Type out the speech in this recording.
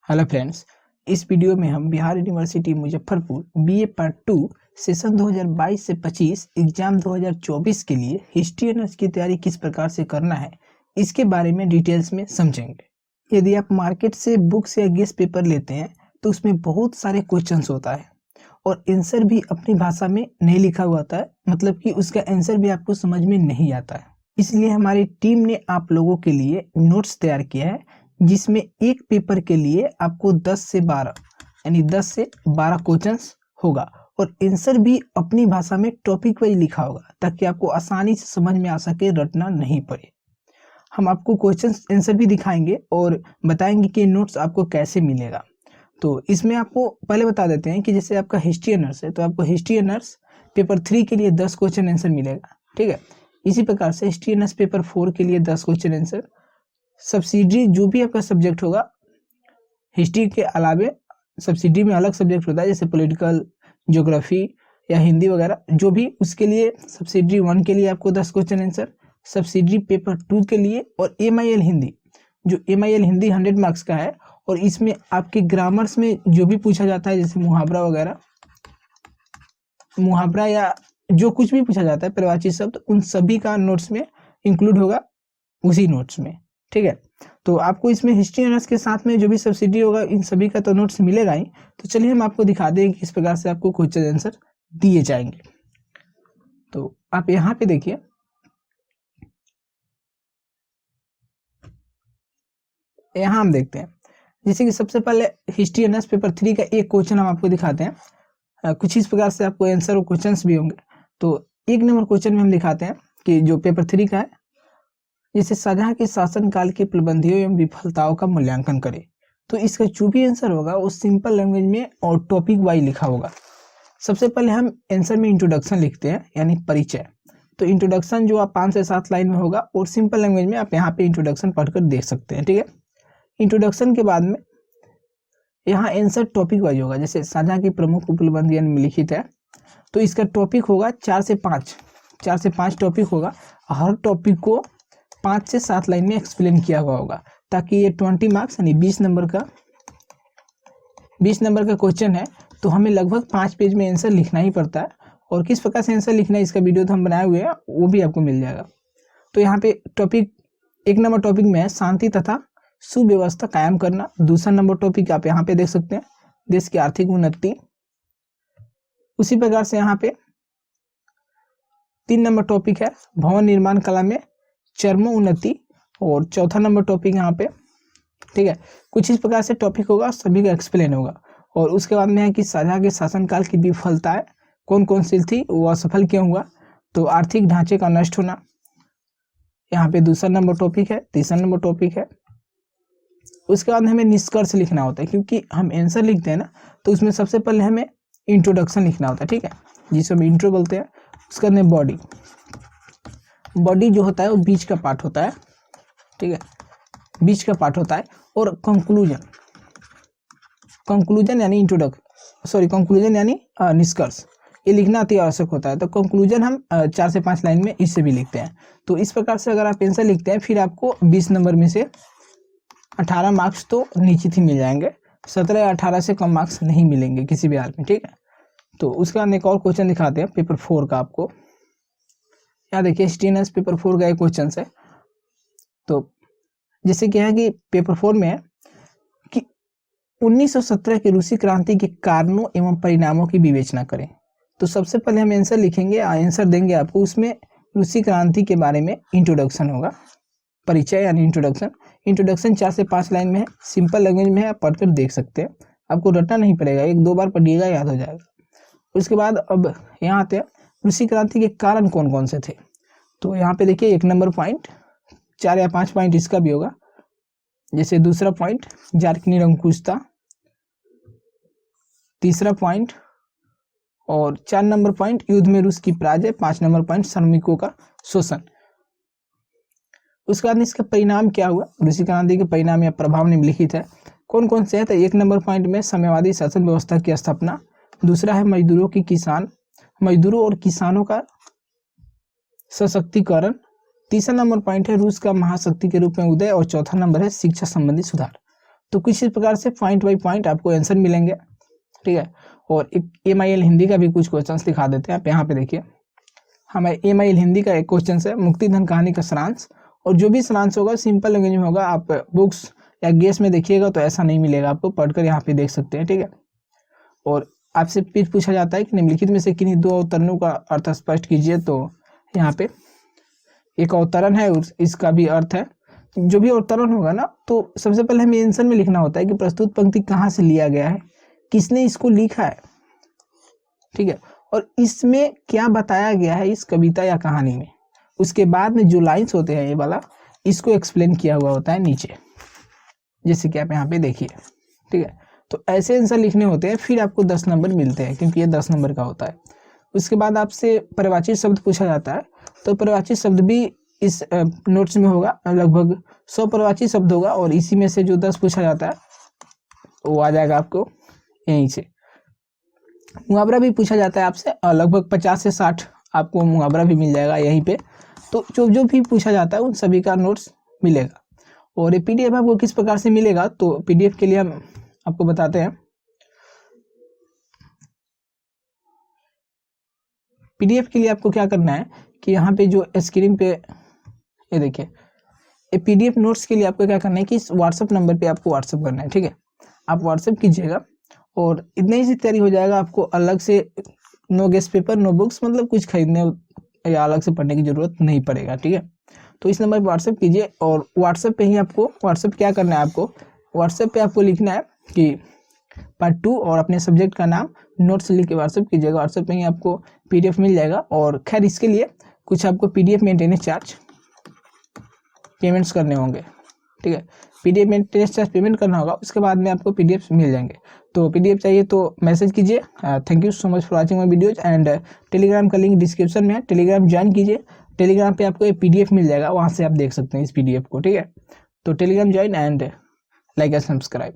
Hello friends, इस video में हम Bihar university Muzaffarpur BA part 2 session 2022 से 25 एग्जाम 2024 के लिए हिस्ट्री ऑनर्स की तैयारी किस प्रकार से करना है, इसके बारे में डिटेल्स में समझेंगे। यदि आप मार्केट से बुक्स या गेस्ट पेपर लेते हैं तो उसमें बहुत सारे क्वेश्चंस होता है और आंसर भी अपनी भाषा में नहीं लिखा हुआ होता है, मतलब कि उसका आंसर भी आपको समझ में नहीं आता है। इसलिए हमारी टीम ने आप लोगों के लिए नोट्स तैयार किया है, जिसमें एक पेपर के लिए आपको 10 से 12 यानी 10 से 12 क्वेश्चंस होगा और आंसर भी अपनी भाषा में टॉपिक वाइज लिखा होगा, ताकि आपको आसानी से समझ में आ सके, रटना नहीं पड़े। हम आपको क्वेश्चंस आंसर भी दिखाएंगे और बताएंगे कि नोट्स आपको कैसे मिलेगा। तो इसमें आपको पहले बता देते हैं कि जैसे आपका हिस्ट्री ऑनर्स है तो आपको हिस्ट्री ऑनर्स पेपर 3 के लिए 10 क्वेश्चन आंसर मिलेगा, ठीक है। इसी प्रकार से हिस्ट्री ऑनर्स पेपर 4 के लिए 10 क्वेश्चन आंसर। सब्सिडी जो भी आपका सब्जेक्ट होगा, हिस्ट्री के अलावे सब्सिडी में अलग सब्जेक्ट होता है, जैसे पॉलिटिकल, ज्योग्राफी या हिंदी वगैरह, जो भी उसके लिए सब्सिडी 1 के लिए आपको 10 क्वेश्चन आंसर, सब्सिडी पेपर 2 के लिए, और MIL हिंदी, जो MIL हिंदी 100 मार्क्स का है और इसमें आपके ग्रामर्स में जो भी पूछा जाता है, जैसे मुहावरा वगैरह, मुहावरा या जो कुछ भी पूछा जाता है प्रवाची शब्द, उन सभी का नोट्स में इंक्लूड होगा उसी नोट्स में, ठीक है। तो आपको इसमें हिस्ट्री ऑनर्स के साथ में जो भी सब्सिडी होगा, इन सभी का तो नोट्स मिलेगा ही। तो चलिए हम आपको दिखा दें कि किस प्रकार से आपको क्वेश्चन आंसर दिए जाएंगे। तो आप यहाँ पे देखिए, यहाँ हम देखते हैं जैसे कि सबसे पहले हिस्ट्री ऑनर्स पेपर 3 का एक क्वेश्चन हम आपको दिखाते हैं। कुछ इस प्रकार से आपको आंसर और क्वेश्चंस भी होंगे। तो 1 नंबर क्वेश्चन में हम दिखाते हैं कि जो पेपर 3 का है, जैसे शाहजहां के शासनकाल की उपलब्धियों एवं विफलताओं का मूल्यांकन करें। तो इसका जो भी आंसर होगा वो सिंपल लैंग्वेज में और टॉपिक वाइज लिखा होगा। सबसे पहले हम आंसर में इंट्रोडक्शन लिखते हैं, यानी परिचय। तो इंट्रोडक्शन जो आप 5 से 7 लाइन में होगा और सिंपल लैंग्वेज में आप यहाँ पे इंट्रोडक्शन पढ़कर देख सकते हैं, ठीक है। इंट्रोडक्शन के बाद में यहाँ आंसर टॉपिक वाइज होगा, जैसे शाहजहां की प्रमुख उपलब्धियां निम्नलिखित है, तो इसका टॉपिक होगा 4 से 5 टॉपिक होगा। हर टॉपिक को 5 से 7 लाइन में एक्सप्लेन किया हुआ होगा, ताकि ये 20 मार्क्स यानी 20 नंबर का क्वेश्चन है। तो हमें लगभग 5 पेज में आंसर लिखना ही पड़ता है, और किस प्रकार से आंसर लिखना है इसका वीडियो तो हम बनाए हुए हैं, वो भी आपको मिल जाएगा। तो यहाँ पे टॉपिक 1 नंबर टॉपिक में है शांति तथा सुव्यवस्था कायम करना। दूसरा नंबर टॉपिक आप यहाँ पे देख सकते हैं, देश की आर्थिक उन्नति। उसी प्रकार से यहाँ पे 3 नंबर टॉपिक है भवन निर्माण कला में चरमोन्नति, और चौथा नंबर टॉपिक यहाँ पे, ठीक है। कुछ इस प्रकार से टॉपिक होगा, सभी का एक्सप्लेन होगा। और उसके बाद में है कि शाहजहां के शासनकाल की विफलताएं कौन कौन सी थी, वो असफल क्यों हुआ। तो आर्थिक ढांचे का नष्ट होना, यहाँ पे दूसरा नंबर टॉपिक है। तीसरा नंबर टॉपिक है, उसके बाद हमें निष्कर्ष लिखना होता है, क्योंकि हम आंसर लिखते हैं ना, तो उसमें सबसे पहले हमें इंट्रोडक्शन लिखना होता है, ठीक है, जिसे हम इंट्रो बोलते हैं। उसके बाद में बॉडी जो होता है वो बीच का पार्ट होता है, ठीक है, बीच का पार्ट होता है। और कंक्लूजन यानी कंक्लूजन यानी निष्कर्ष, ये लिखना अति आवश्यक होता है। तो कंक्लूजन हम 4 से 5 लाइन में इससे भी लिखते हैं। तो इस प्रकार से अगर आप आंसर लिखते हैं, फिर आपको 20 नंबर में से 18 मार्क्स तो निश्चित ही मिल जाएंगे, 17 या 18 से कम मार्क्स नहीं मिलेंगे किसी भी हाल में, ठीक है। तो उसके बाद एक और क्वेश्चन दिखाते हैं पेपर 4 का आपको। यहाँ देखिए हिस्ट्री ऑनर्स पेपर 4 का एक क्वेश्चन है। तो जैसे क्या है कि पेपर 4 में है कि 1917 की रूसी क्रांति के कारणों एवं परिणामों की विवेचना करें। तो सबसे पहले हम आंसर लिखेंगे, आंसर देंगे आपको, उसमें रूसी क्रांति के बारे में इंट्रोडक्शन होगा, परिचय यानी इंट्रोडक्शन 4 से 5 लाइन में है, सिंपल लैंग्वेज में है, आप पढ़कर देख सकते हैं, आपको रटना नहीं पड़ेगा, 1-2 बार पढ़िएगा, याद हो जाएगा। उसके बाद अब यहाँ आते हैं रूसी क्रांति के कारण कौन कौन से थे। तो यहाँ पे देखिए 1 नंबर पॉइंट, 4 या 5 पॉइंट इसका भी होगा, जैसे दूसरा पॉइंट जार्क निरंकुशता, तीसरा पॉइंट, और 4 नंबर पॉइंट युद्ध में रूस की पराजय, 5 नंबर पॉइंट श्रमिकों का शोषण। उसके बाद इसका परिणाम क्या हुआ, रूसी क्रांति के परिणाम या प्रभाव निम्नलिखित है, कौन कौन से है। तो 1 नंबर पॉइंट में साम्यवादी शासन व्यवस्था की स्थापना, दूसरा है मजदूरों और किसानों का सशक्तिकरण, तीसरा नंबर पॉइंट है रूस का महाशक्ति के रूप में उदय, और चौथा नंबर है शिक्षा संबंधी सुधार। तो किसी प्रकार से पॉइंट बाई पॉइंट आपको आंसर मिलेंगे, ठीक है। और एक MIL हिंदी का भी कुछ क्वेश्चंस दिखा देते हैं आप यहाँ पे देखिए। हमारे MIL हिंदी का एक क्वेश्चन है मुक्तिधन कहानी का सारांश, और जो भी सारांश होगा सिंपल लैंग्वेज में होगा। आप बुक्स या गेस में देखिएगा तो ऐसा नहीं मिलेगा आपको, पढ़कर यहाँ पे देख सकते हैं, ठीक है। और आपसे फिर पूछा जाता है कि निम्नलिखित में से किन्हीं 2 अवतरणों का अर्थ स्पष्ट कीजिए। तो यहाँ पे एक अवतरण है, इसका भी अर्थ है। जो भी अवतरण होगा ना, तो सबसे पहले हमें आंसर में लिखना होता है कि प्रस्तुत पंक्ति कहाँ से लिया गया है, किसने इसको लिखा है, ठीक है, और इसमें क्या बताया गया है इस कविता या कहानी में। उसके बाद में जो लाइन्स होते हैं ये वाला, इसको एक्सप्लेन किया हुआ होता है नीचे, जैसे कि आप यहाँ पे देखिए, ठीक है। तो ऐसे आंसर लिखने होते हैं, फिर आपको 10 नंबर मिलते हैं, क्योंकि ये 10 नंबर का होता है। उसके बाद आपसे परिवारवाची शब्द पूछा जाता है, तो परिवारवाची शब्द भी इस नोट्स में होगा। लगभग 100 परिवारवाची शब्द होगा, और इसी में से जो 10 पूछा जाता है वो आ जाएगा आपको यहीं से। मुहावरा भी पूछा जाता है आपसे, लगभग 50 से 60 आपको मुहावरा भी मिल जाएगा यहीं पे। तो जो भी पूछा जाता है उन सभी का नोट्स मिलेगा। और ये PDF आपको किस प्रकार से मिलेगा, तो PDF के लिए हम आपको बताते हैं। PDF के लिए आपको क्या करना है कि यहाँ पे जो स्क्रीन पे ये देखिए, ये PDF नोट्स के लिए आपको क्या करना है कि इस WhatsApp नंबर पे आपको WhatsApp करना है, ठीक है। आप WhatsApp कीजिएगा और इतने ही से तैयारी हो जाएगा। आपको अलग से no guess paper, no books, मतलब कुछ खरीदने या अलग से पढ़ने की जरूरत नहीं पड़ेगा, ठीक है। तो इस नंबर पर WhatsApp कीजिए, और WhatsApp पे ही आपको WhatsApp क्या करना है, आपको WhatsApp पे आपको लिखना है कि पार्ट 2 और अपने सब्जेक्ट का नाम नोट्स लिख के WhatsApp कीजिएगा। WhatsApp पे ही आपको PDF मिल जाएगा। और खैर इसके लिए कुछ आपको PDF मेंटेनेंस चार्ज पेमेंट्स करने होंगे, ठीक है। PDF मेंटेनेंस चार्ज पेमेंट करना होगा, उसके बाद में आपको PDF मिल जाएंगे। तो PDF चाहिए तो मैसेज कीजिए। Thank you so much for watching my videos. And Telegram का लिंक डिस्क्रिप्शन में है, टेलीग्राम ज्वाइन कीजिए। टेलीग्राम पे आपको ये PDF मिल जाएगा, वहाँ से आप देख सकते हैं इस PDF को, ठीक है। तो Telegram join and like and subscribe.